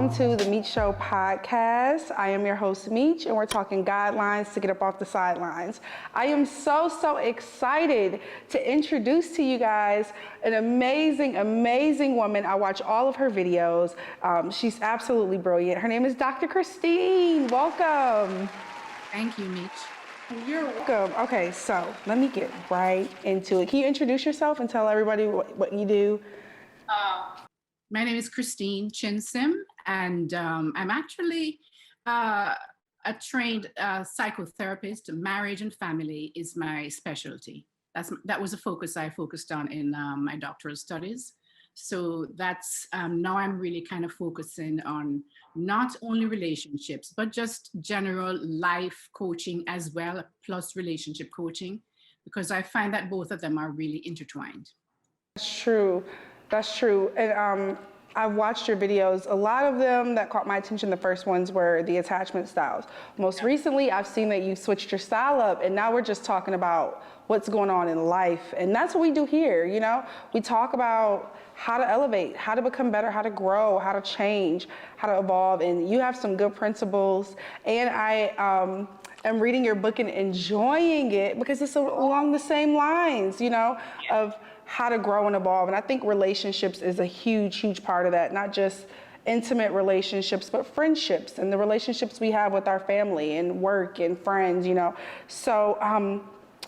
welcome to the Meech Show podcast. I am your host, Meech, and we're talking guidelines to get up off the sidelines. I am so excited to introduce to you guys an amazing woman. I watch all of her videos. She's absolutely brilliant. Her name is Dr. Christine. Welcome. Thank you, Meech. You're welcome. Okay, so let me get right into it. Can you introduce yourself and tell everybody what you do? My name is Christine Chinsim, and I'm actually a trained psychotherapist. Marriage and family is my specialty. That was a focus I focused on in my doctoral studies. So that's now I'm really kind of focusing on not only relationships, but just general life coaching as well, plus relationship coaching, because I find that both of them are really intertwined. That's true. That's true. And I've watched your videos. A lot of them that caught my attention, the first ones were the attachment styles. Most recently, I've seen that you switched your style up, and now we're just talking about what's going on in life. And that's what we do here, you know? We talk about how to elevate, how to become better, how to grow, how to change, how to evolve. And you have some good principles. And I am reading your book and enjoying it because it's along the same lines, you know, of how to grow and evolve. And I think relationships is a huge part of that, not just intimate relationships, but friendships and the relationships we have with our family and work and friends, you know. So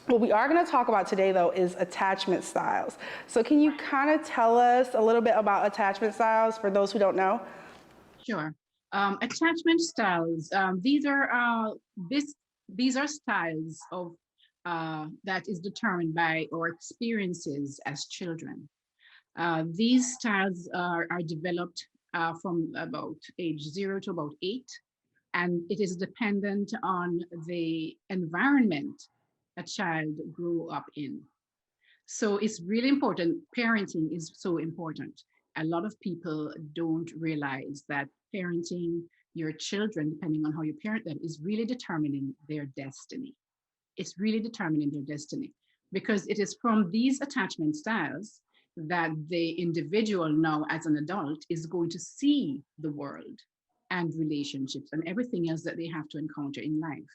what we are going to talk about today, though, is attachment styles. So can you kind of tell us a little bit about attachment styles for those who don't know? Sure. Attachment styles. These are styles of that is determined by our experiences as children. These styles are developed from about age 0 to about 8, and it is dependent on the environment a child grew up in. So it's really important. Parenting is so important. A lot of people don't realize that parenting your children, depending on how you parent them, is really determining their destiny. It's really determining their destiny, because it is from these attachment styles that the individual now as an adult is going to see the world and relationships and everything else that they have to encounter in life,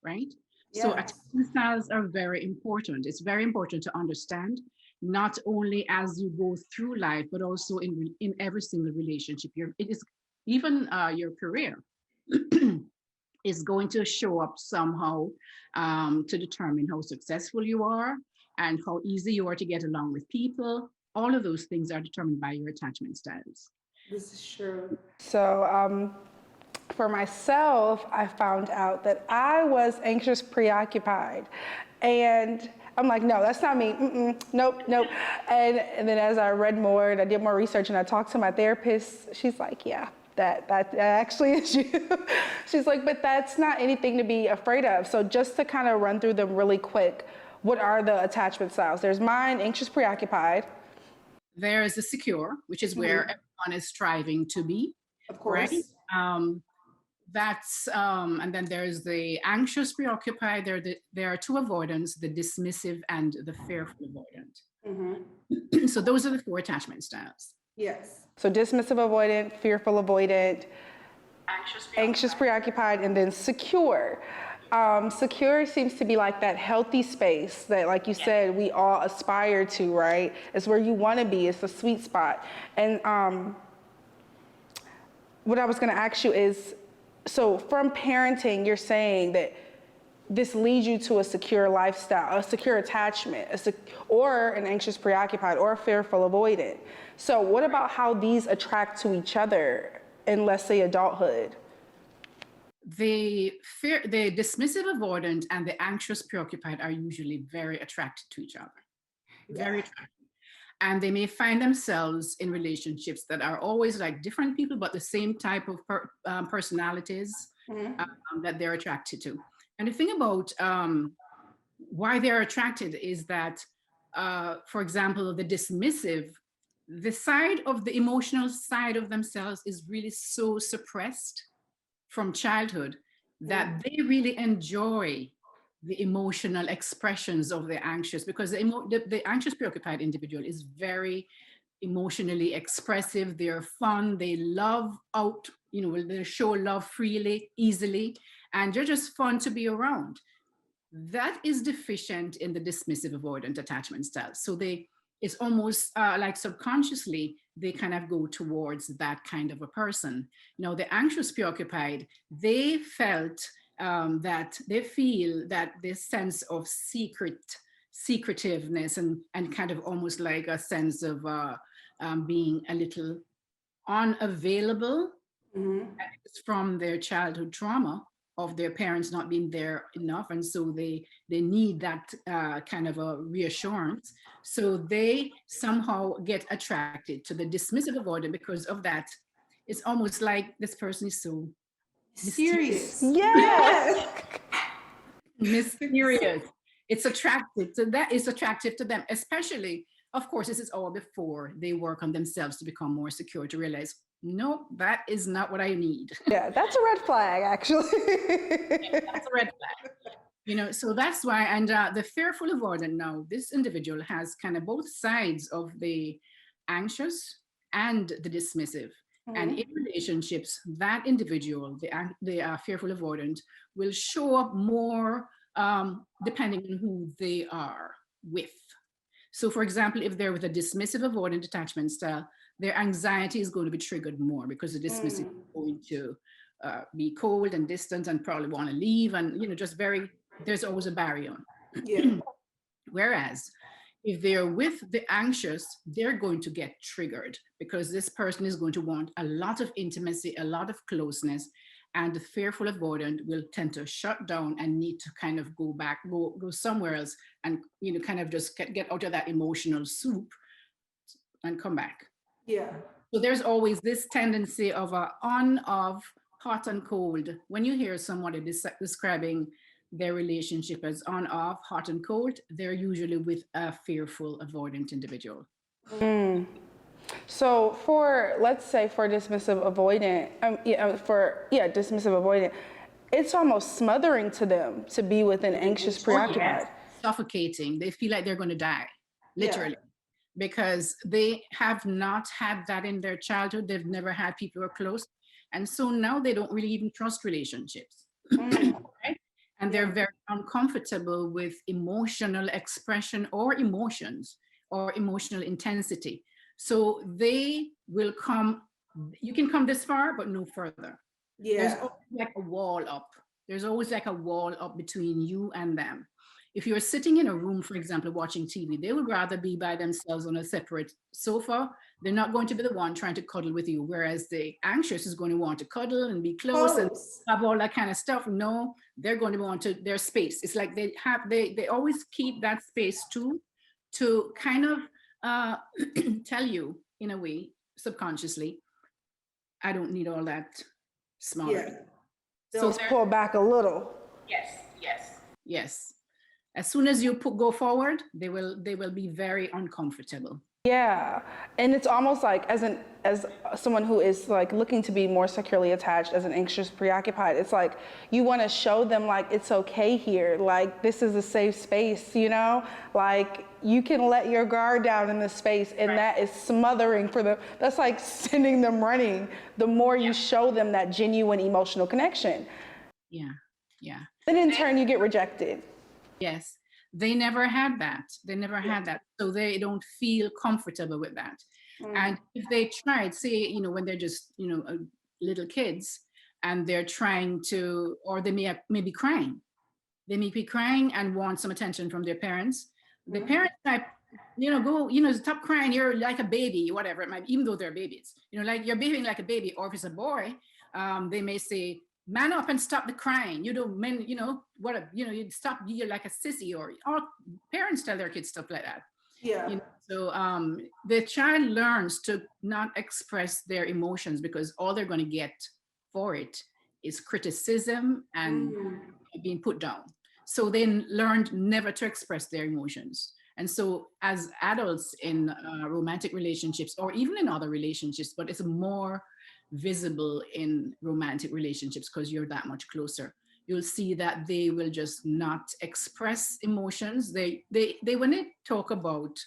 right? Yes. So attachment styles are very important. It's very important to understand, not only as you go through life, but also in every single relationship. It is even your career. Is going to show up somehow to determine how successful you are and how easy you are to get along with people. All of those things are determined by your attachment styles. This is true. So for myself, I found out that I was anxious, preoccupied. And I'm like, no, that's not me. Nope. And then as I read more and I did more research and I talked to my therapist, she's like, yeah. That actually is you. She's like, but that's not anything to be afraid of. So just to kind of run through them really quick, what are the attachment styles? There's mine, anxious, preoccupied. There is the secure, which is where everyone is striving to be. Of course. Right? And then there's the anxious, preoccupied. There are two avoidants, the dismissive and the fearful avoidant. So those are the 4 attachment styles. Yes. So dismissive avoidant, fearful avoidant, anxious preoccupied, and then secure. Secure seems to be like that healthy space that, like you said, we all aspire to, right? It's where you want to be. It's the sweet spot. And what I was going to ask you is, so from parenting, you're saying that this leads you to a secure lifestyle, a secure attachment, or an anxious preoccupied, or a fearful avoidant. So what about how these attract to each other in, let's say, adulthood? The dismissive avoidant and the anxious preoccupied are usually very attracted to each other. Very attracted. And they may find themselves in relationships that are always like different people, but the same type of personalities that they're attracted to. And the thing about why they're attracted is that, for example, the dismissive, the emotional side of themselves is really so suppressed from childhood that they really enjoy the emotional expressions of the anxious, because the anxious preoccupied individual is very emotionally expressive. They're fun. They love they show love freely, easily, and they're just fun to be around. That is deficient in the dismissive avoidant attachment style. So it's almost like subconsciously they kind of go towards that kind of a person. Now, the anxious preoccupied, they feel that this sense of secretiveness and kind of almost like a sense of being a little unavailable. It's from their childhood trauma of their parents not being there enough, and so they need that kind of a reassurance. So they somehow get attracted to the dismissive avoidant because of that. It's almost like this person is so Serious. Yes. mysterious. It's attractive to that. It's attractive to them, especially, of course, this is all before they work on themselves to become more secure, to realize, no, that is not what I need. Yeah, that's a red flag, actually. That's a red flag. So that's why, and the fearful avoidant now, this individual has kind of both sides of the anxious and the dismissive. And in relationships, that individual, the fearful avoidant, will show up more depending on who they are with. So for example, if they're with a dismissive avoidant attachment style, their anxiety is going to be triggered more because the dismissive is going to be cold and distant and probably want to leave, and just there's always a barrier. Yeah. Whereas if they're with the anxious, they're going to get triggered because this person is going to want a lot of intimacy, a lot of closeness, and the fearful avoidant will tend to shut down and need to kind of go somewhere else and kind of just get out of that emotional soup and come back. Yeah. So there's always this tendency of a on-off, hot and cold. When you hear somebody describing their relationship as on-off, hot and cold, they're usually with a fearful avoidant individual. So let's say for dismissive avoidant, dismissive avoidant, it's almost smothering to them to be with an anxious preoccupied. Yes. Suffocating. They feel like they're going to die, literally. Because they have not had that in their childhood. They've never had people who are close. And so now they don't really even trust relationships. Right? And they're very uncomfortable with emotional expression or emotions or emotional intensity. So they will you can come this far, but no further. Yeah. There's always like a wall up. There's always like a wall up between you and them. If you're sitting in a room, for example, watching TV, they would rather be by themselves on a separate sofa. They're not going to be the one trying to cuddle with you, whereas the anxious is going to want to cuddle and be close and have all that kind of stuff. No, they're going to want their space. It's like they always keep that space too, to kind of tell you in a way, subconsciously, I don't need all that smothering. Yeah. So pull back a little. Yes. As soon as you go forward, they will be very uncomfortable. Yeah, and it's almost like as someone who is like looking to be more securely attached, as an anxious preoccupied, it's like you want to show them like it's okay here, like this is a safe space, like you can let your guard down in this space, and that is smothering for them. That's like sending them running. The more you show them that genuine emotional connection. Yeah. Then in turn you get rejected. Yes, they never had that. So they don't feel comfortable with that. And if they tried, say, when they're just, little kids and they're trying to, or they may be crying. They may be crying and want some attention from their parents. The parents type, stop crying, you're like a baby, whatever it might be, even though they're babies. Like you're behaving like a baby, or if it's a boy, they may say, man up and stop the crying. You stop, you're like a sissy, or parents tell their kids stuff like that. Yeah. So the child learns to not express their emotions because all they're going to get for it is criticism and being put down. So they learned never to express their emotions. And so as adults in romantic relationships, or even in other relationships, but it's more visible in romantic relationships because you're that much closer, you'll see that they will just not express emotions. They when they talk about,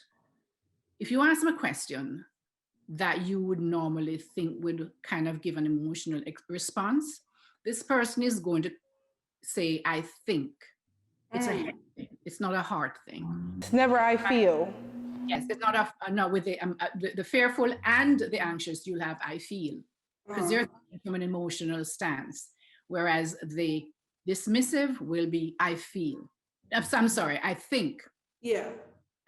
if you ask them a question, that you would normally think would kind of give an emotional response. This person is going to say, I think. It's a head thing. It's not a heart thing. It's never I feel. Yes, it's not a, no, with the fearful and the anxious, you'll have I feel, because they're from an emotional stance. Whereas the dismissive will be I feel. I'm sorry, I think. Yeah.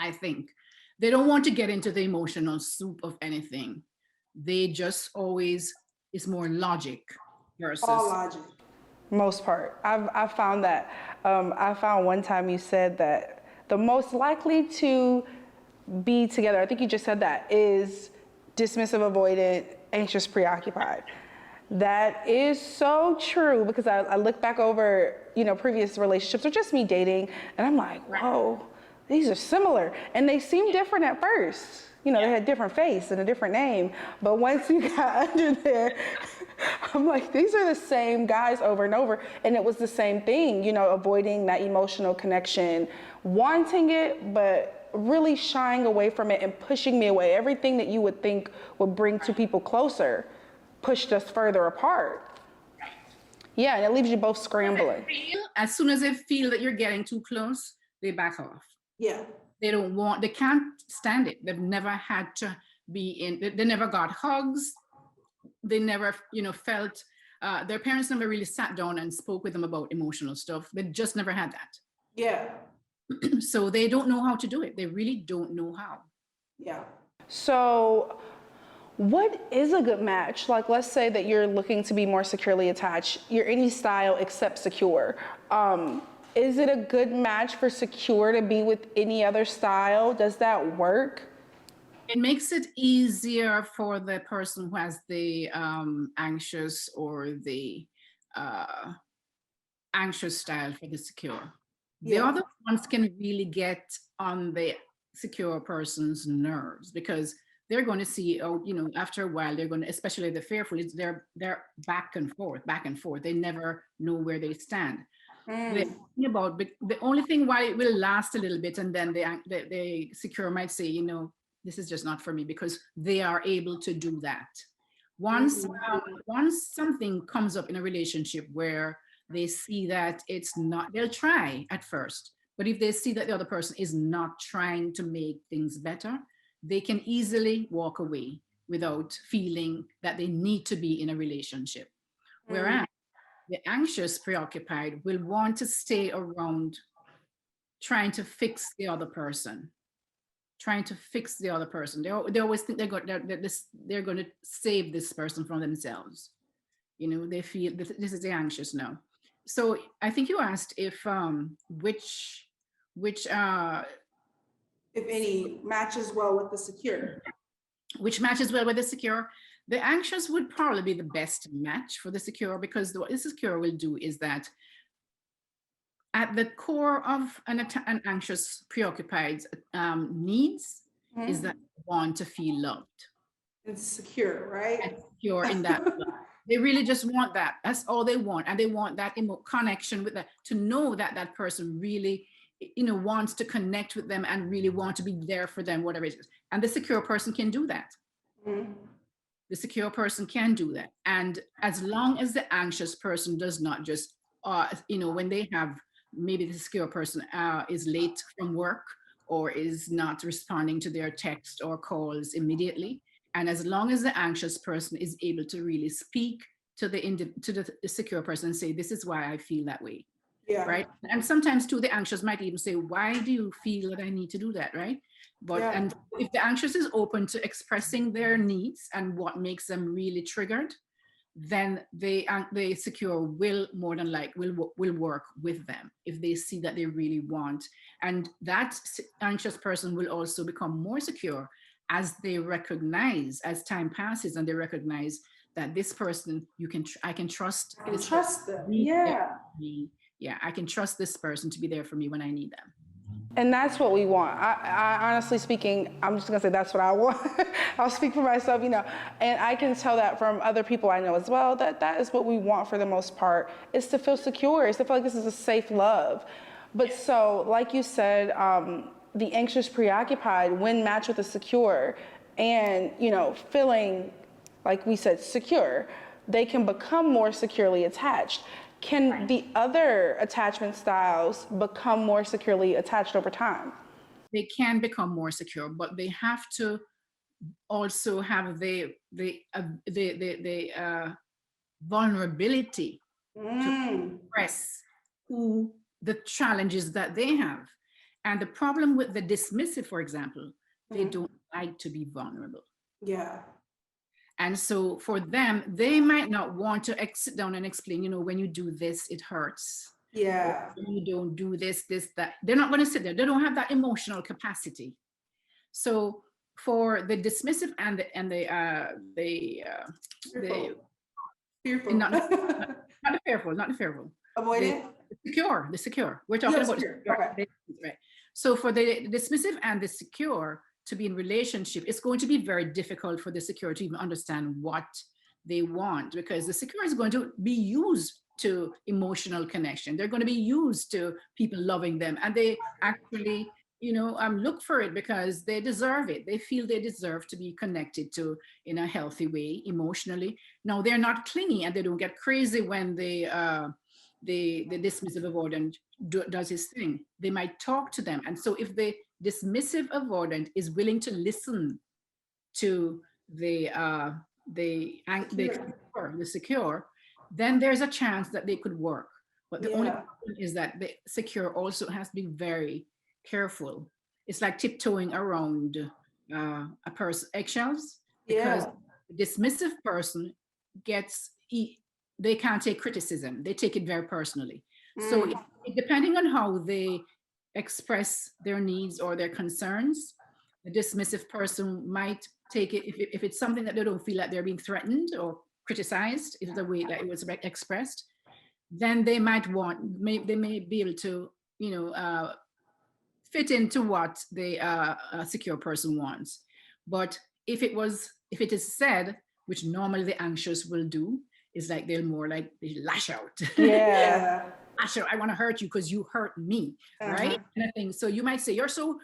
I think. They don't want to get into the emotional soup of anything. They just always, it's more logic versus. All logic. Most part. I've found that. I found one time you said that the most likely to be together, I think you just said that, is dismissive, avoidant, anxious, preoccupied. That is so true, because I look back over, previous relationships or just me dating, and I'm like, whoa, these are similar. And they seem different at first. They had different face and a different name. But once you got under there, I'm like, these are the same guys over and over. And it was the same thing, avoiding that emotional connection, wanting it, but really shying away from it and pushing me away. Everything that you would think would bring two people closer pushed us further apart. Yeah, and it leaves you both scrambling. As soon as they feel that you're getting too close, they back off. Yeah. They can't stand it. They've never had to be in, they never got hugs. They never, felt, their parents never really sat down and spoke with them about emotional stuff. They just never had that. Yeah. So they don't know how to do it. They really don't know how. Yeah. So what is a good match? Like, let's say that you're looking to be more securely attached. You're any style except secure. Is it a good match for secure to be with any other style? Does that work? It makes it easier for the person who has the anxious or the anxious style for the secure. The other ones can really get on the secure person's nerves, because they're going to see, after a while, they're going to, especially the fearful, they're back and forth. They never know where they stand. The only thing why it will last a little bit, and then the secure might say, this is just not for me, because they are able to do that. Once something comes up in a relationship where they see that it's not, they'll try at first, but if they see that the other person is not trying to make things better, they can easily walk away without feeling that they need to be in a relationship. Whereas the anxious preoccupied will want to stay around trying to fix the other person. They always think they're going to save this person from themselves. They feel this is the anxious now. So I think you asked if which if any matches well with the secure. Which matches well with the secure. The anxious would probably be the best match for the secure, because what the secure will do is that at the core of an anxious preoccupied needs is that they want to feel loved. It's secure, right? And secure in that love. They really just want that. That's all they want. And they want that connection with that, to know that that person really, wants to connect with them and really want to be there for them, whatever it is. And the secure person can do that. The secure person can do that. And as long as the anxious person does not just, when they have, maybe the secure person is late from work or is not responding to their text or calls immediately. And as long as the anxious person is able to really speak to the secure person and say, this is why I feel that way. Yeah. Right. And sometimes too, the anxious might even say, why do you feel that I need to do that? Right. But and if the anxious is open to expressing their needs and what makes them really triggered, then the secure will more than likely will work with them if they see that they really want. And that anxious person will also become more secure as they recognize, as time passes, and they recognize that this person, I can trust. I can trust them. Yeah, I can trust this person to be there for me when I need them. And that's what we want. I honestly speaking, I'm just gonna say that's what I want. I'll speak for myself, and I can tell that from other people I know as well, that is what we want for the most part, is to feel secure, is to feel like this is a safe love. But so, like you said, the anxious preoccupied, when matched with the secure, and, feeling, like we said, secure, they can become more securely attached. Can the other attachment styles become more securely attached over time? They can become more secure, but they have to also have the vulnerability to express who the challenges that they have. And the problem with the dismissive, for example, they don't like to be vulnerable. Yeah. And so for them, they might not want to sit down and explain, when you do this, it hurts. Yeah. Or when you don't do this, that. They're not going to sit there. They don't have that emotional capacity. So for the dismissive and the Fearful. not the fearful, not the fearful. Avoidant? The secure. We're talking about secure. Okay. right. So for the dismissive and the secure to be in relationship, it's going to be very difficult for the secure to even understand what they want, because the secure is going to be used to emotional connection. They're going to be used to people loving them, and they actually look for it because they deserve it. They feel they deserve to be connected to in a healthy way emotionally. Now, they're not clingy and they don't get crazy when the dismissive avoidant does his thing. They might talk to them. And so if the dismissive avoidant is willing to listen to the secure, then there's a chance that they could work. But the only problem is that the secure also has to be very careful. It's like tiptoeing around a person eggshells, because the dismissive person they can't take criticism. They take it very personally. So depending on how they express their needs or their concerns, the dismissive person might take it if it's something that they don't feel like they're being threatened or criticized, is the way that it was expressed, then they may be able to fit into what the secure person wants. But if it is said, which normally the anxious will do, is like they lash out. Yeah. Lash out. I want to hurt you because you hurt me, right? And I think so. You might say you're so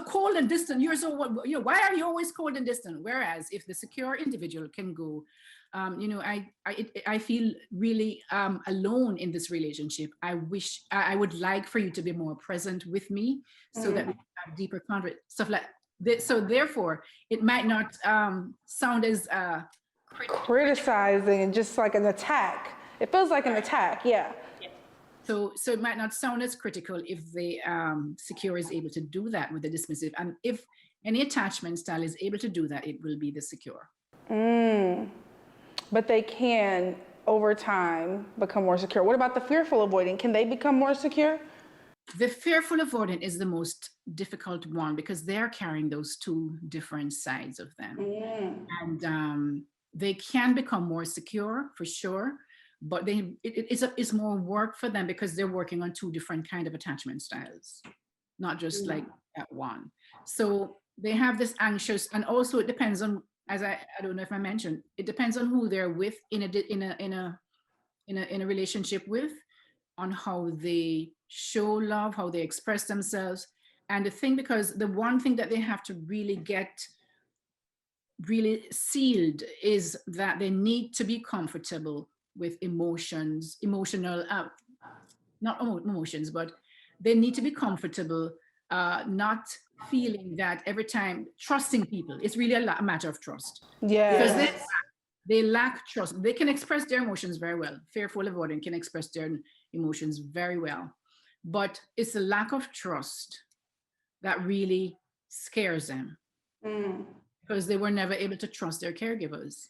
cold and distant. You're so why are you always cold and distant? Whereas if the secure individual can go, I feel really alone in this relationship. I would like for you to be more present with me, so that we can have deeper conversation, stuff like that. So therefore, it might not sound as criticizing and just like an attack. It feels like an attack, yeah. So it might not sound as critical if the secure is able to do that with the dismissive. And if any attachment style is able to do that, it will be the secure. But they can, over time, become more secure. What about the fearful avoidant? Can they become more secure? The fearful avoidant is the most difficult one because they're carrying those two different sides of them. And they can become more secure for sure, but it's more work for them because they're working on two different kind of attachment styles, not just like that one. So they have this anxious, and also it depends on, as I don't know if I mentioned, it depends on who they're with in a relationship with, on how they show love, how they express themselves. And because the one thing that they have to really get really sealed is that they need to be comfortable with not emotions, but they need to be comfortable not feeling that every time, trusting people. It's really a matter of trust. Yeah. Because they lack trust. They can express their emotions very well. Fearful avoidant can express their emotions very well. But it's the lack of trust that really scares them. Because they were never able to trust their caregivers.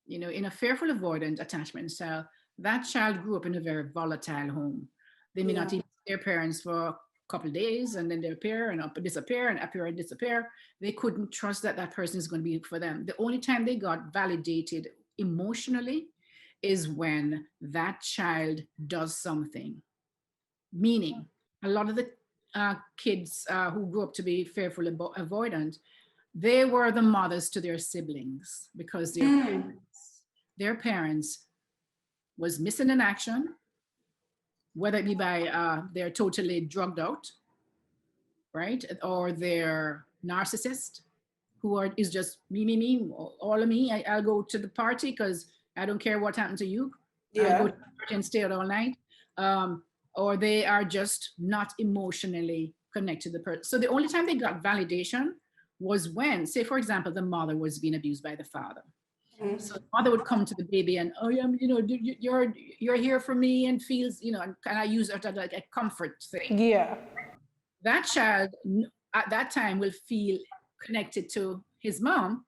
In a fearful avoidant attachment style, that child grew up in a very volatile home. They may not even see their parents for a couple of days, and then they appear and disappear and appear and disappear. They couldn't trust that person is going to be for them. The only time they got validated emotionally is when that child does something. Meaning, a lot of the kids who grew up to be fearful avoidant, they were the mothers to their siblings because their parents was missing in action, whether it be by they're totally drugged out, right? Or they're narcissist, is just me, all of me. I'll go to the party because I don't care what happened to you. I'll Yeah. go to the party and stay out all night. Or they are just not emotionally connected to the person. So the only time they got validation was when, say, for example, the mother was being abused by the father. Mhm. So the mother would come to the baby and, oh yeah, you're here for me, and feels, and I use it as like a comfort thing. Yeah. That child at that time will feel connected to his mom,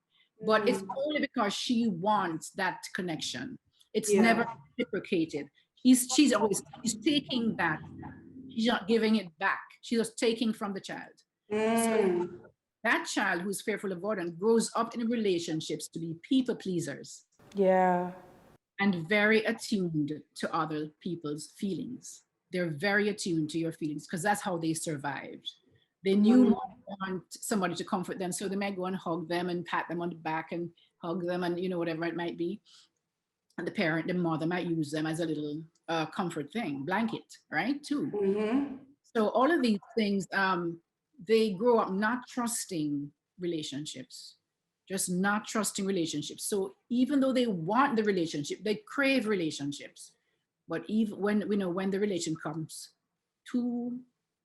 but it's only because she wants that connection. It's Yeah. never reciprocated. She's taking that. She's not giving it back. She's just taking from the child. So that child who's fearful avoidant grows up in relationships to be people pleasers Yeah. and very attuned to other people's feelings. They're very attuned to your feelings because that's how they survived. They knew want somebody to comfort them, so they might go and hug them and pat them on the back and hug them, and whatever it might be. And the mother might use them as a little comfort thing, blanket, right? Too. So all of these things, they grow up not trusting relationships, just not trusting relationships. So even though they want the relationship, they crave relationships. But even when the relation comes too,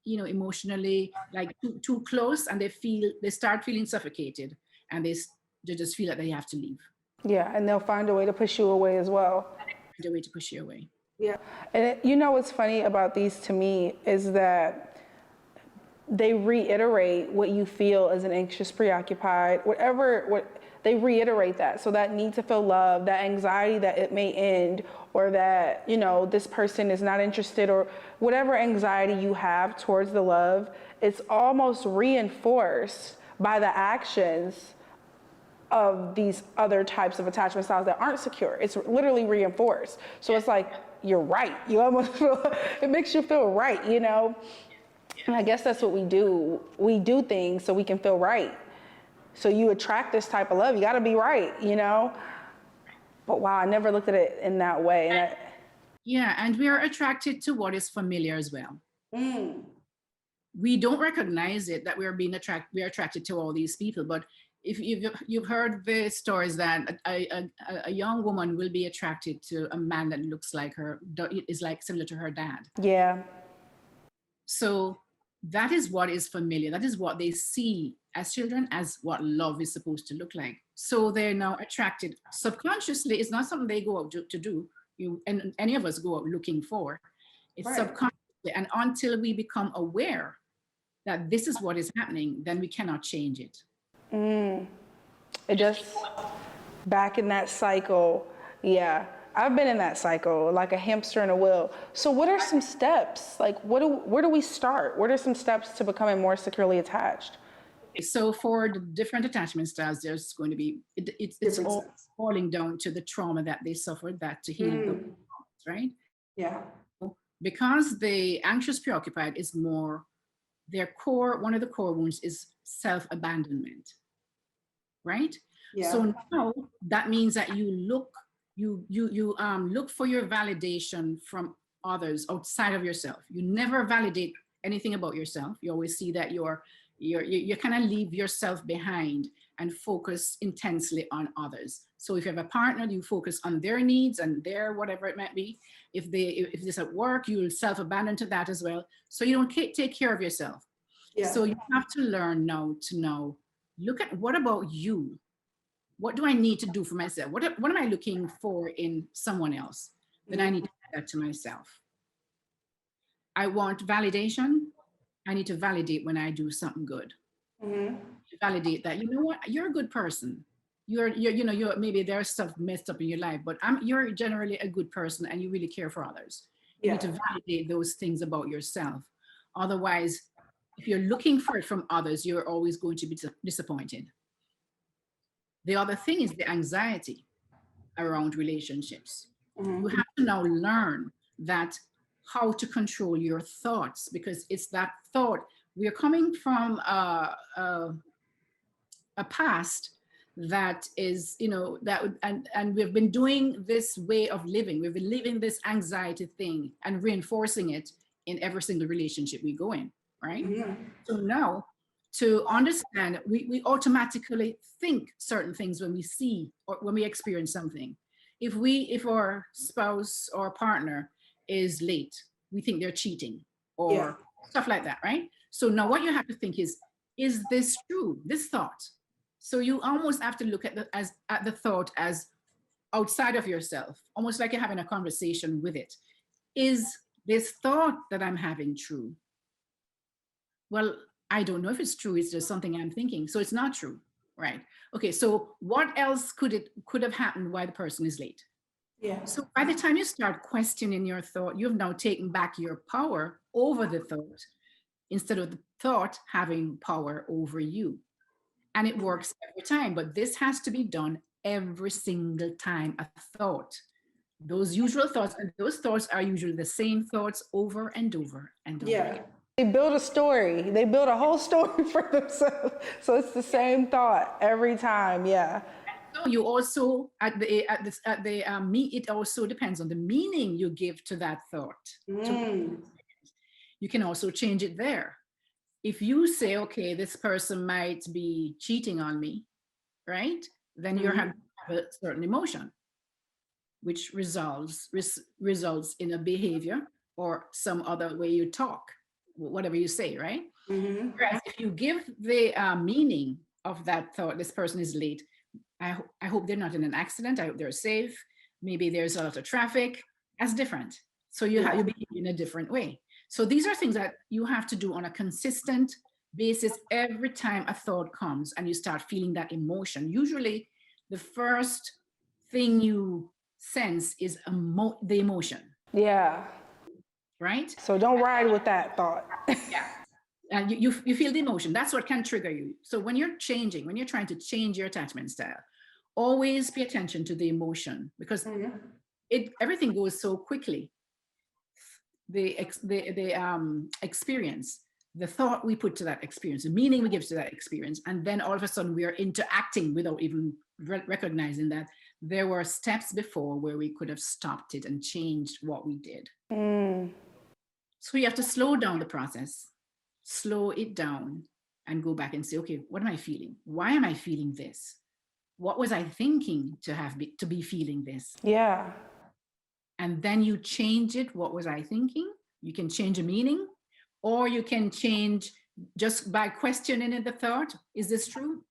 emotionally, like too close, and they start feeling suffocated, and they just feel that they have to leave. Yeah, and they'll find a way to push you away as well. Find a way to push you away. Yeah. And what's funny about these to me is that they reiterate what you feel as an anxious, preoccupied, they reiterate that. So that need to feel love, that anxiety that it may end, or that, this person is not interested, or whatever anxiety you have towards the love, it's almost reinforced by the actions of these other types of attachment styles that aren't secure. It's literally reinforced. So it's like, you're right. You almost feel, it makes you feel right, And I guess that's what we do. We do things so we can feel right. So you attract this type of love. You got to be right, But wow, I never looked at it in that way. And we are attracted to what is familiar as well. We don't recognize it that we're attracted to all these people. But if you've heard the stories that a young woman will be attracted to a man that looks like her, is like similar to her dad. Yeah. So that is what is familiar. That is what they see as children as what love is supposed to look like. So they're now attracted subconsciously. It's not something they go out to do. And any of us go out looking for. It's subconsciously. And until we become aware that this is what is happening, then we cannot change it. It just back in that cycle. Yeah. I've been in that cycle, like a hamster in a wheel. So what are some steps? Like, where do we start? What are some steps to becoming more securely attached? So for the different attachment styles, there's going to be, it's all falling down to the trauma that they suffered, that to heal those traumas, right? Yeah. Because the anxious preoccupied is more, one of the core wounds is self-abandonment, right? Yeah. So now that means that you look for your validation from others outside of yourself. You never validate anything about yourself. You always see that you kind of leave yourself behind and focus intensely on others. So if you have a partner, you focus on their needs and their whatever it might be. If it's at work, you will self-abandon to that as well. So you don't take care of yourself. Yeah. So you have to learn now to look at, what about you? What do I need to do for myself? What am I looking for in someone else? Then I need to do that to myself. I want validation. I need to validate when I do something good. Validate that, you know what, you're a good person. You're maybe there's stuff messed up in your life, but you're generally a good person and you really care for others. You need to validate those things about yourself. Otherwise, if you're looking for it from others, you're always going to be disappointed. The other thing is the anxiety around relationships. You have to now learn that how to control your thoughts, because it's that thought. We are coming from a past that is, and we've been doing this way of living. We've been living this anxiety thing and reinforcing it in every single relationship we go in, right? So now to understand, we automatically think certain things when we see or when we experience something. If our spouse or partner is late, we think they're cheating or stuff like that, right? So now what you have to think is this true, this thought? So you almost have to look at the thought as outside of yourself, almost like you're having a conversation with it. Is this thought that I'm having true? Well, I don't know if it's true. It's just something I'm thinking. So it's not true, right? Okay, so what else could have happened why the person is late? Yeah. So by the time you start questioning your thought, you've now taken back your power over the thought instead of the thought having power over you. And it works every time, but this has to be done every single time a thought. Those usual thoughts, and those thoughts are usually the same thoughts over and over and over again. They build a story. They build a whole story for themselves. So it's the same thought every time. Yeah. So you also it also depends on the meaning you give to that thought. You can also change it there. If you say, okay, this person might be cheating on me, right? Then you have a certain emotion, which results in a behavior or some other way you talk, whatever you say, right? Whereas if you give the meaning of that thought, this person is late, I hope they're not in an accident, I hope they're safe, maybe there's a lot of traffic, that's different. So you behave in a different way. So these are things that you have to do on a consistent basis every time a thought comes and you start feeling that emotion. Usually the first thing you sense is the emotion. Yeah. Right? So don't ride with that thought. Yeah. And you feel the emotion. That's what can trigger you. So when you're trying to change your attachment style, always pay attention to the emotion because everything goes so quickly. The experience, the thought we put to that experience, the meaning we give to that experience, and then all of a sudden we are interacting without even recognizing that there were steps before where we could have stopped it and changed what we did. So you have to slow down the process, slow it down, and go back and say, okay, what am I feeling? Why am I feeling this? What was I thinking to be feeling this? Yeah. And then you change it. What was I thinking? You can change a meaning, or you can change just by questioning the thought. Is this true?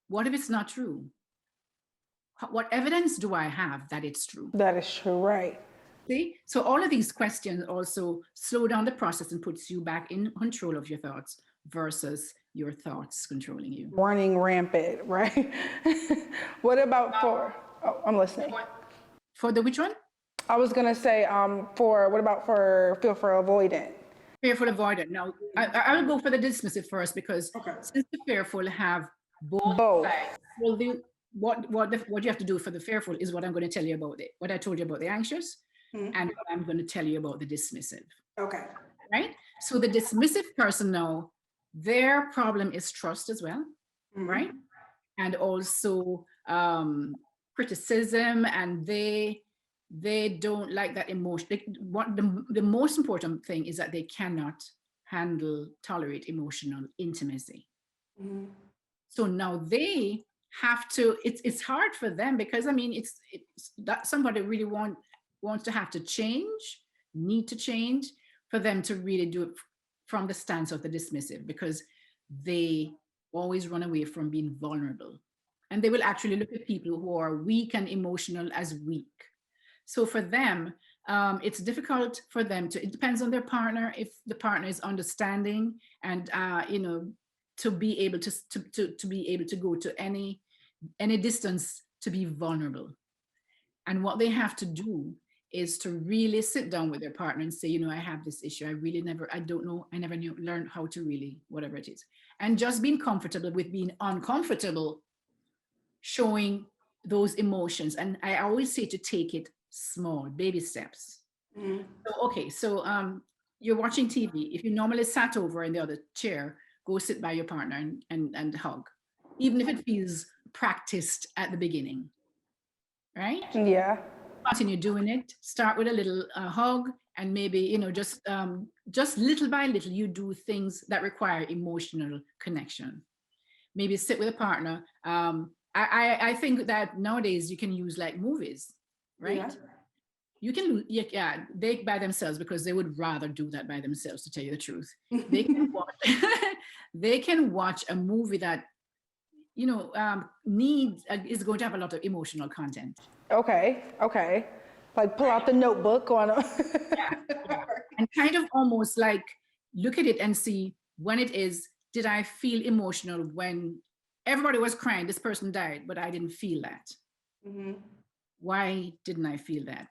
What if it's not true? What evidence do I have that it's true? That is true, right. See? So all of these questions also slow down the process and puts you back in control of your thoughts versus your thoughts controlling you. Running rampant, right? What about I'm listening. For the which one? I was gonna say, what about for avoidant? Fearful, avoidant. Now, I will go for the dismissive first because since the fearful have both sides, well, what you have to do for the fearful is what I'm going to tell you about it. What I told you about the anxious, and what I'm going to tell you about the dismissive. Okay. Right? So the dismissive person now, their problem is trust as well, right? And also criticism, and they don't like that emotion. The most important thing is that they cannot tolerate emotional intimacy. So now they have to, it's hard for them because I mean, it's that somebody really wants to have to need to change for them to really do it from the stance of the dismissive, because they always run away from being vulnerable. And they will actually look at people who are weak and emotional as weak. So for them, it's difficult for them it depends on their partner, if the partner is understanding and, to be able to go to any distance to be vulnerable. And what they have to do is to really sit down with their partner and say, I have this issue. I never learned how to really, whatever it is. And just being comfortable with being uncomfortable, showing those emotions. And I always say to take it small, baby steps. So you're watching TV. If you normally sat over in the other chair, go sit by your partner and hug, even if it feels practiced at the beginning, right? Yeah. Continue doing it. Start with a little hug And maybe, just little by little, you do things that require emotional connection. Maybe sit with a partner. I think that nowadays you can use like movies, right? Yeah. You can, yeah, they by themselves, because they would rather do that by themselves, to tell you the truth. They can watch, they can watch a movie that, is going to have a lot of emotional content. Okay, okay. Like pull out the notebook on a And kind of almost like look at it and see when it is, did I feel emotional when everybody was crying, this person died, but I didn't feel that. Mhm. Why didn't I feel that?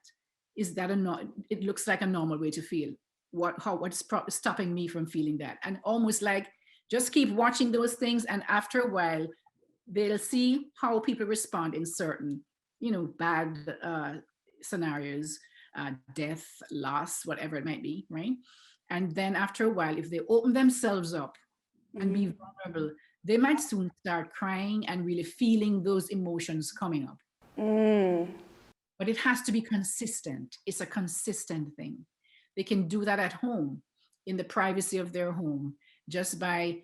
Is that it looks like a normal way to feel. What's stopping me from feeling that? And almost like just keep watching those things, and after a while they'll see how people respond in certain, bad scenarios, death, loss, whatever it might be, right? And then after a while, if they open themselves up and be vulnerable, they might soon start crying and really feeling those emotions coming up. But it has to be consistent. It's a consistent thing. They can do that at home, in the privacy of their home, just by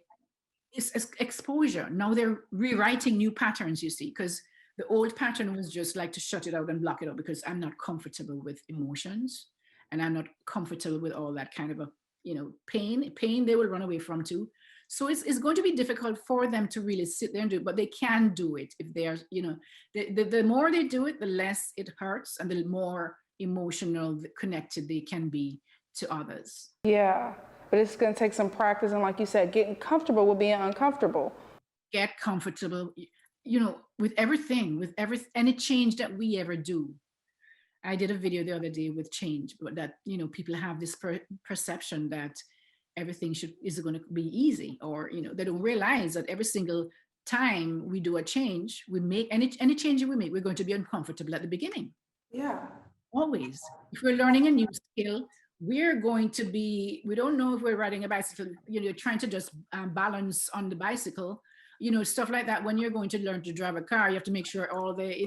exposure. Now they're rewriting new patterns, you see, because the old pattern was just like to shut it out and block it out, because I'm not comfortable with emotions, and I'm not comfortable with all that kind of a, pain they will run away from too. So it's going to be difficult for them to really sit there and do it, but they can do it if they are, the more they do it, the less it hurts, and the more emotional connected they can be to others. Yeah, but it's going to take some practice, and like you said, getting comfortable with being uncomfortable. Get comfortable, with everything, with any change that we ever do. I did a video the other day with change, but that, people have this perception that everything is going to be easy, or, they don't realize that every single time we do a change, we make any change we make, we're going to be uncomfortable at the beginning. Yeah. Always. If we're learning a new skill, we don't know if we're riding a bicycle, you're trying to just balance on the bicycle, stuff like that. When you're going to learn to drive a car, you have to make sure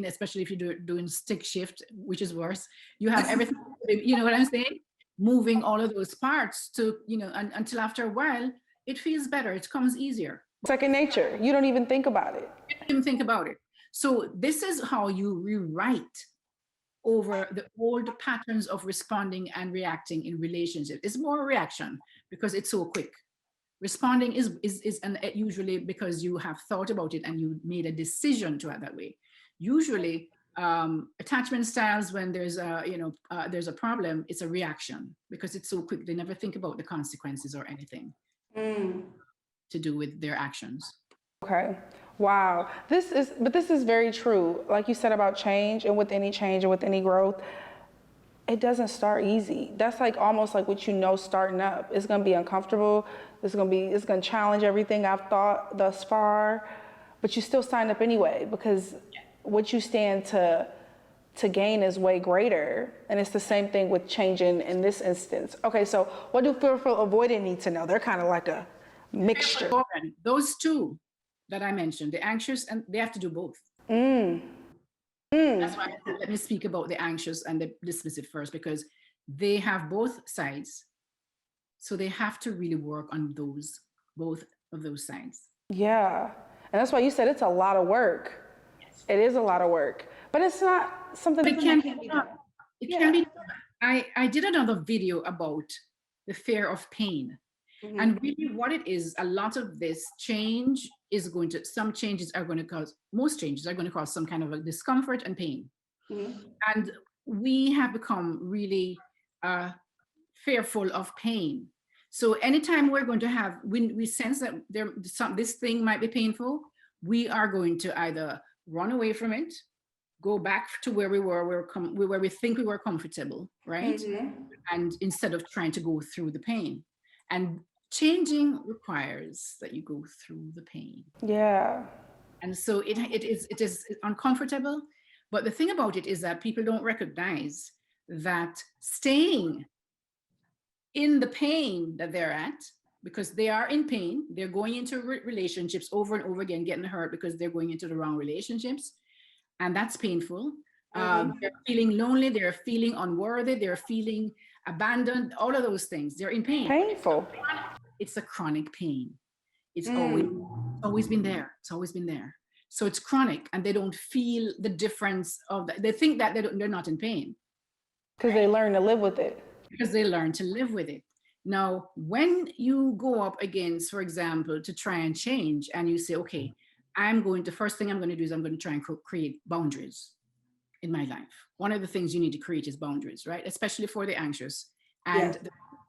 especially if you're doing stick shift, which is worse, you have everything, you know what I'm saying? Moving all of those parts to, until after a while, it feels better. It comes easier. Second nature. You don't even think about it. You don't even think about it. So this is how you rewrite over the old patterns of responding and reacting in relationships. It's more reaction because it's so quick. Responding is usually because you have thought about it and you made a decision to act that way. Usually, attachment styles, when there's a problem, it's a reaction because it's so quick. They never think about the consequences or anything to do with their actions. Okay. Wow. This is very true. Like you said about change, and with any change and with any growth, it doesn't start easy. That's like almost like what starting up. It's gonna be uncomfortable. It's gonna challenge everything I've thought thus far, but you still sign up anyway because what you stand to gain is way greater. And it's the same thing with changing in this instance. Okay, so what do fearful avoidant need to know? They're kind of like a mixture. Those two that I mentioned, the anxious, and they have to do both. That's why let me speak about the anxious and the dismissive first, because they have both sides. So they have to really work on both of those sides. Yeah. And that's why you said it's a lot of work. Yes. It is a lot of work, but it's not something that can be done. It can be done. I did another video about the fear of pain. And really what it is, a lot of this change is most changes are going to cause some kind of a discomfort and pain. And we have become really fearful of pain. So anytime we're going to when we sense that this thing might be painful, we are going to either run away from it, go back to where we were, where we think we were comfortable, right? And instead of trying to go through the pain. And changing requires that you go through the pain. Yeah. And so it is uncomfortable. But the thing about it is that people don't recognize that staying in the pain that they're at, because they are in pain, they're going into relationships over and over again, getting hurt because they're going into the wrong relationships. And that's painful. They're feeling lonely, they're feeling unworthy, they're feeling abandoned, all of those things. They're in pain. Painful. It's a chronic pain. It's Mm. always been there. It's always been there. So it's chronic, and they don't feel the difference of that. They think that they're not in pain Because they learn to live with it. because they learn to live with it. Now, when you go up against, for example, to try and change, and you say, okay, first thing I'm going to do is I'm going to try and create boundaries in my life. One of the things you need to create is boundaries, right? Especially for the anxious and,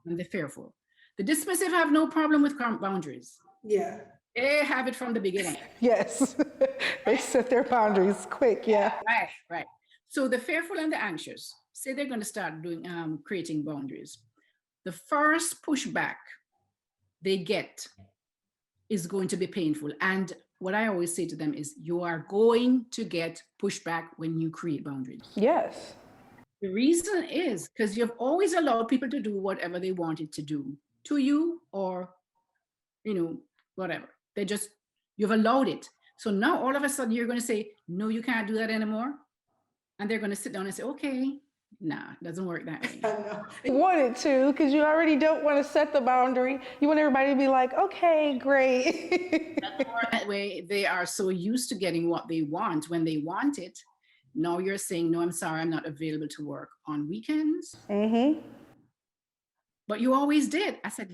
and the fearful. The dismissive have no problem with boundaries. Yeah. They have it from the beginning. Yes. They set their boundaries quick. Yeah. Right. So the fearful and the anxious say they're going to start doing creating boundaries. The first pushback they get is going to be painful. And what I always say to them is, you are going to get pushback when you create boundaries. Yes. The reason is because you've always allowed people to do whatever they wanted to do to you, or, whatever. You've allowed it. So now all of a sudden you're going to say, no, you can't do that anymore. And they're going to sit down and say, okay, nah, it doesn't work that way. You want it to, because you already don't want to set the boundary. You want everybody to be like, okay, great. That way, they are so used to getting what they want when they want it. Now you're saying, no, I'm sorry, I'm not available to work on weekends. Mm-hmm. But you always did. I said,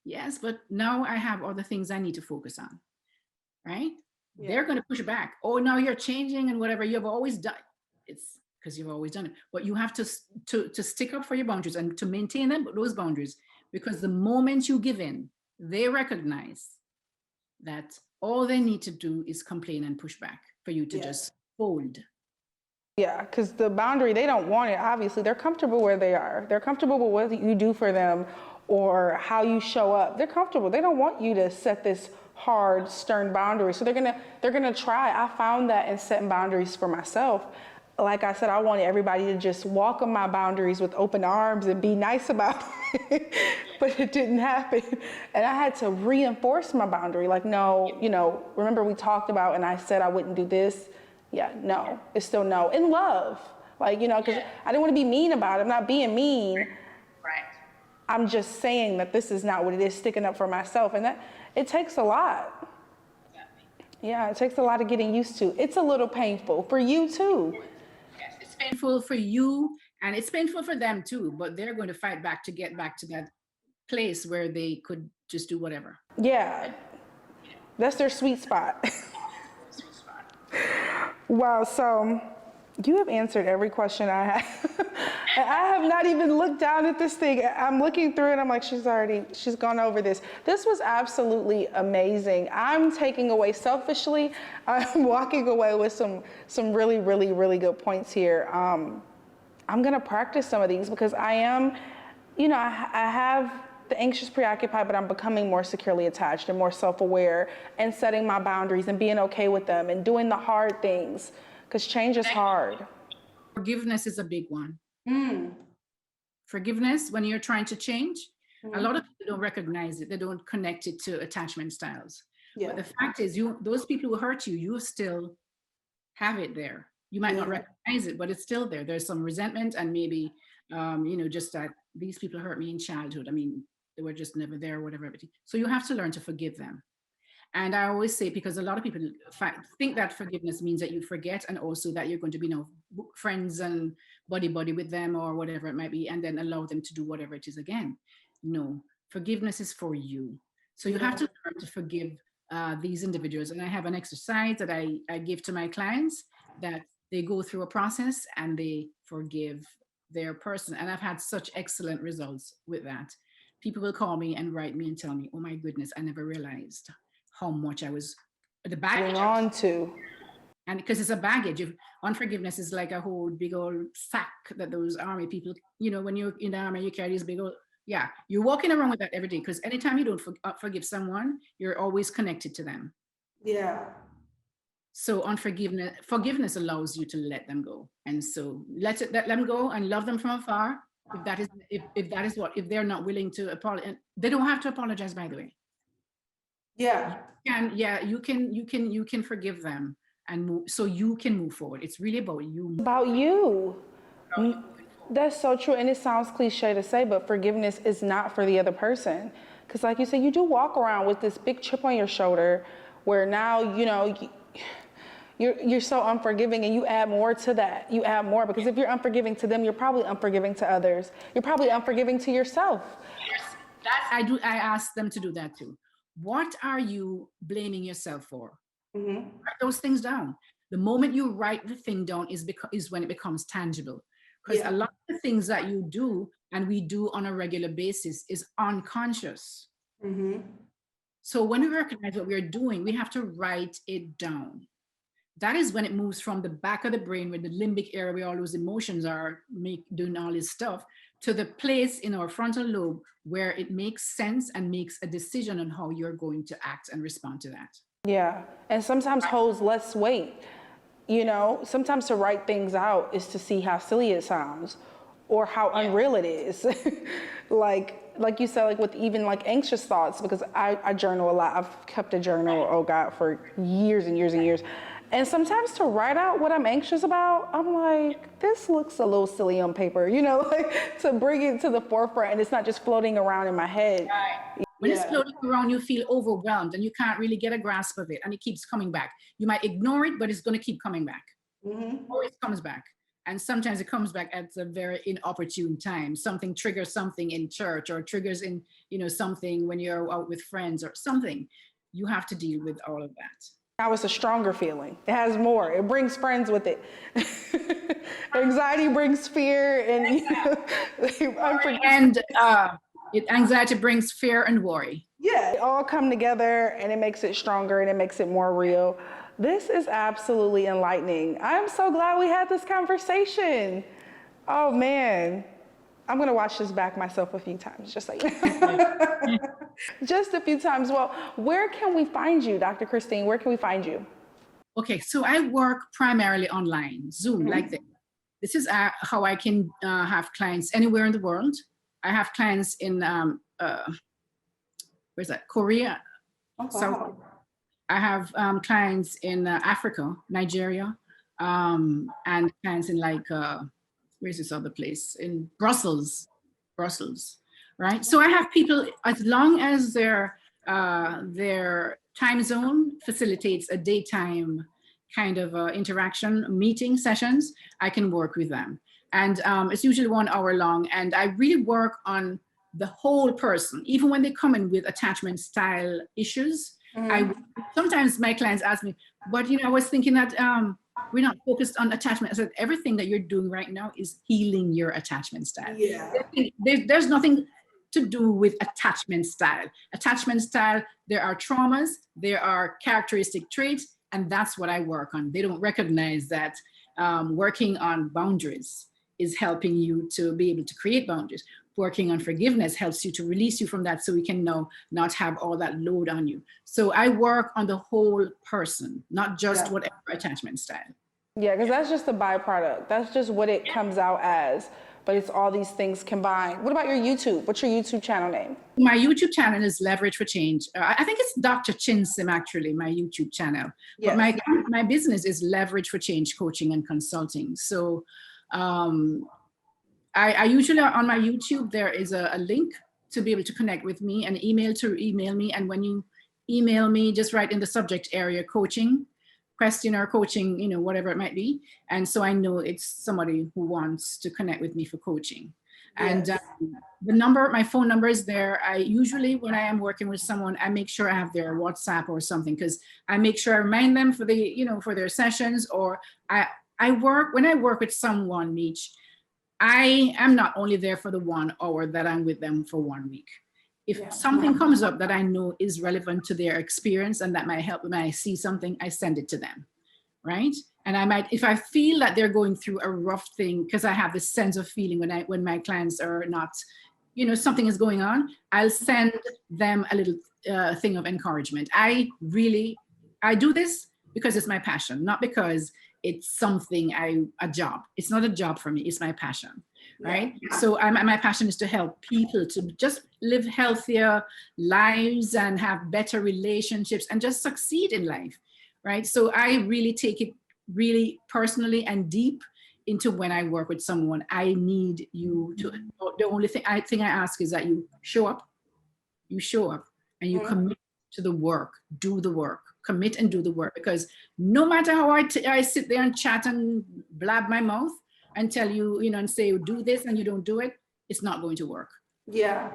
yes, but now I have other things I need to focus on, right? Yeah. They're going to push back. Oh, now you're changing and whatever you've always done. It's because you've always done it. But you have to stick up for your boundaries and to maintain those boundaries, because the moment you give in, they recognize that all they need to do is complain and push back for you to just fold. Yeah, because the boundary, they don't want it. Obviously, they're comfortable where they are. They're comfortable with what you do for them or how you show up. They're comfortable. They don't want you to set this hard, stern boundary. So they're gonna try. I found that in setting boundaries for myself. Like I said, I wanted everybody to just welcome my boundaries with open arms and be nice about it, but it didn't happen. And I had to reinforce my boundary. Like, no, remember we talked about, and I said I wouldn't do this. Yeah, no, it's still no. In love, because I didn't want to be mean about it. I'm not being mean. Right. I'm just saying that this is not what it is, sticking up for myself. And that it takes a lot. Exactly. Yeah, it takes a lot of getting used to. It's a little painful for you too. Yes, it's painful for you and it's painful for them too, but they're going to fight back to get back to that place where they could just do whatever. Yeah, that's their sweet spot. Wow, so you have answered every question I have. And I have not even looked down at this thing. I'm looking through it, I'm like, she's gone over this. This was absolutely amazing. I'm taking away selfishly, I'm walking away with some really, really, really good points here. I'm gonna practice some of these because I am, I have the anxious preoccupied, but I'm becoming more securely attached and more self-aware and setting my boundaries and being okay with them and doing the hard things, because change is hard. Forgiveness is a big one. Forgiveness, when you're trying to change, a lot of people don't recognize it. They don't connect it to attachment styles. Yeah. But the fact is, those people who hurt you, you still have it there. You might not recognize it, but it's still there. There's some resentment and maybe, just that these people hurt me in childhood. I mean, they were just never there or whatever. Everything. So you have to learn to forgive them. And I always say, because a lot of people think that forgiveness means that you forget, and also that you're going to be friends and buddy with them or whatever it might be, and then allow them to do whatever it is again. No, forgiveness is for you. So you have to learn to forgive these individuals. And I have an exercise that I give to my clients, that they go through a process and they forgive their person. And I've had such excellent results with that. People will call me and write me and tell me, oh my goodness, I never realized how much I was the baggage on to. And because it's a baggage, unforgiveness is like a whole big old sack that those army people, when you're in the army, you carry this big old, you're walking around with that every day, because anytime you don't forgive someone, you're always connected to them. Yeah. So forgiveness allows you to let them go. And so let them go and love them from afar. If they're not willing to apologize, they don't have to apologize, by the way. Yeah. You can forgive them and move, so you can move forward. It's really about you. About you. That's so true. And it sounds cliche to say, but forgiveness is not for the other person. Because like you said, you do walk around with this big chip on your shoulder where now, you're so unforgiving, and you add more to that. You add more, because if you're unforgiving to them, you're probably unforgiving to others. You're probably unforgiving to yourself. I ask them to do that too. What are you blaming yourself for? Write those things down. The moment you write the thing down is when it becomes tangible. Because a lot of the things that you do and we do on a regular basis is unconscious. So when we recognize what we're doing, we have to write it down. That is when it moves from the back of the brain, where the limbic area, where all those emotions are doing all this stuff, to the place in our frontal lobe where it makes sense and makes a decision on how you're going to act and respond to that. Yeah, and sometimes holds less weight. Sometimes to write things out is to see how silly it sounds or how unreal it is. like you said, like with even like anxious thoughts, because I journal a lot. I've kept a journal, oh God, for years and years and years. And sometimes to write out what I'm anxious about, I'm like, this looks a little silly on paper, to bring it to the forefront, and it's not just floating around in my head. Right. When it's floating around, you feel overwhelmed and you can't really get a grasp of it, and it keeps coming back. You might ignore it, but it's going to keep coming back. Always comes back. And sometimes it comes back at a very inopportune time. Something triggers something in church, or triggers in, something when you're out with friends or something. You have to deal with all of that. Now it's a stronger feeling. It has more. It brings friends with it. Anxiety brings fear, and anxiety brings fear and worry. Yeah, it all come together, and it makes it stronger, and it makes it more real. This is absolutely enlightening. I'm so glad we had this conversation. Oh man, I'm gonna watch this back myself a few times, just like just a few times. Well, where can we find you, Dr. Christine? Where can we find you? Okay, so I work primarily online, Zoom, like this. This is how I can have clients anywhere in the world. I have clients in where's that? Korea. Oh, wow. South. I have clients in Africa, Nigeria, and clients in where's this other place? In Brussels, right? So I have people, as long as their time zone facilitates a daytime kind of interaction, meeting sessions, I can work with them. And it's usually 1 hour long. And I really work on the whole person, even when they come in with attachment style issues. Sometimes my clients ask me, but I was thinking that we're not focused on attachment. I said, everything that you're doing right now is healing your attachment style. Yeah. There's nothing to do with attachment style. Attachment style, there are traumas, there are characteristic traits, and that's what I work on. They don't recognize that working on boundaries is helping you to be able to create boundaries. Working on forgiveness helps you to release you from that, so we can now not have all that load on you. So I work on the whole person, not just whatever attachment style. Yeah, because that's just the byproduct. That's just what it comes out as. But it's all these things combined. What about your YouTube? What's your YouTube channel name? My YouTube channel is Leverage for Change. I think it's Dr. Chinsim, actually, my YouTube channel. Yes. But my business is Leverage for Change Coaching and Consulting. So I usually, on my YouTube, there is a link to be able to connect with me, and email me. And when you email me, just write in the subject area coaching question or coaching, whatever it might be. And so I know it's somebody who wants to connect with me for coaching. Yes. And my phone number is there. I usually, when I am working with someone, I make sure I have their WhatsApp or something, because I make sure I remind them for for their sessions. Or when I work with someone, Meech, I am not only there for the 1 hour that I'm with them for 1 week. If something comes up that I know is relevant to their experience and that might help them, I see something, I send it to them, right? And I might, if I feel that they're going through a rough thing, because I have this sense of feeling when my clients are not, something is going on, I'll send them a little thing of encouragement. I do this because it's my passion, not because it's something a job. It's not a job for me, it's my passion, right? Yeah. So my passion is to help people to just live healthier lives and have better relationships and just succeed in life, right? So I really take it really personally and deep into when I work with someone, I need you to, the only thing I ask is that you show up, and you commit to the work, do the work, commit and do the work. Because no matter how I sit there and chat and blab my mouth and tell you, you know, and say, do this and you don't do it, it's not going to work. Yeah.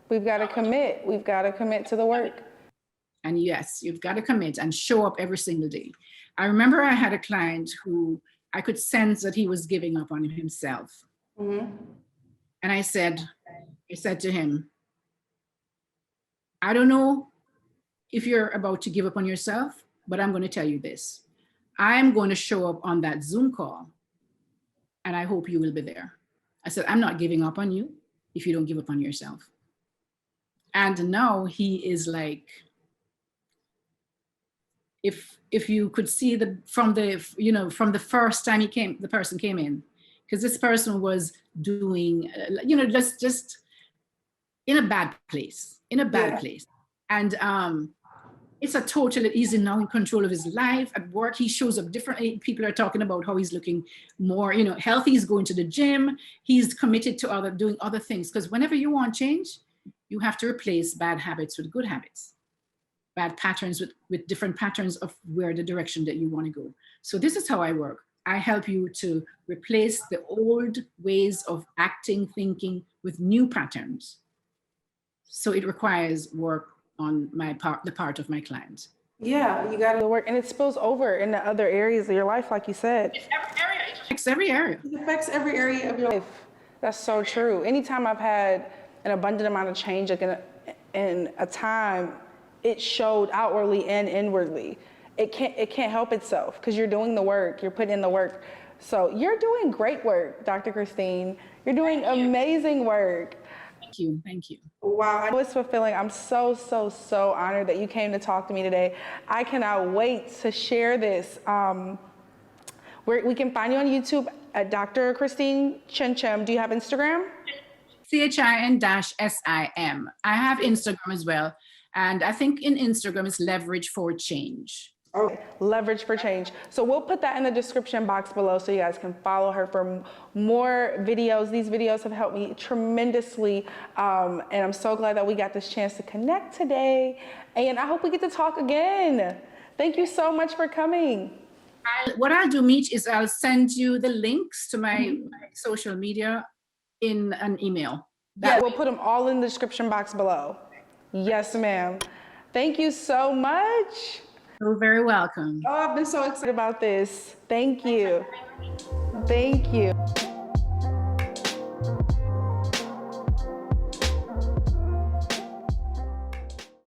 We've got to commit. We've got to commit to the work. And yes, you've got to commit and show up every single day. I remember I had a client who I could sense that he was giving up on himself. And I said to him, I don't know if you're about to give up on yourself, but I'm going to tell you this. I'm going to show up on that Zoom call, and I hope you will be there. I said, I'm not giving up on you if you don't give up on yourself. And now he is like, if you could see from the first time the person came in, because this person was doing, just in a bad place, And it's a total, he's now in control of his life. At work, he shows up differently. People are talking about how he's looking more, healthy. He's going to the gym. He's committed to doing other things. Because whenever you want change, you have to replace bad habits with good habits, bad patterns with different patterns of where the direction that you want to go. So this is how I work. I help you to replace the old ways of acting, thinking with new patterns. So it requires work on the part of my clients. Yeah, you got to work, and it spills over into other areas of your life, like you said. It affects every area. It affects every area of your life. That's so true. Anytime I've had an abundant amount of change, like in a time, it showed outwardly and inwardly. It can't help itself because you're doing the work, you're putting in the work. So you're doing great work, Dr. Christine. You're doing amazing work. Thank you. Wow. I was fulfilling. I'm so honored that you came to talk to me today. I cannot wait to share this. We can find you on YouTube at Dr. Christine Chinchem. Do you have Instagram? CHIN-SIM. I have Instagram as well. And I think in Instagram it's Leverage for Change. Okay. Leverage for Change. So we'll put that in the description box below so you guys can follow her for more videos. These videos have helped me tremendously. And I'm so glad that we got this chance to connect today. And I hope we get to talk again. Thank you so much for coming. What I'll do, Meech, is I'll send you the links to my social media in an email. Yeah, we'll put them all in the description box below. Yes, ma'am. Thank you so much. You're very welcome. Oh, I've been so excited About this. Thank you. Thank you.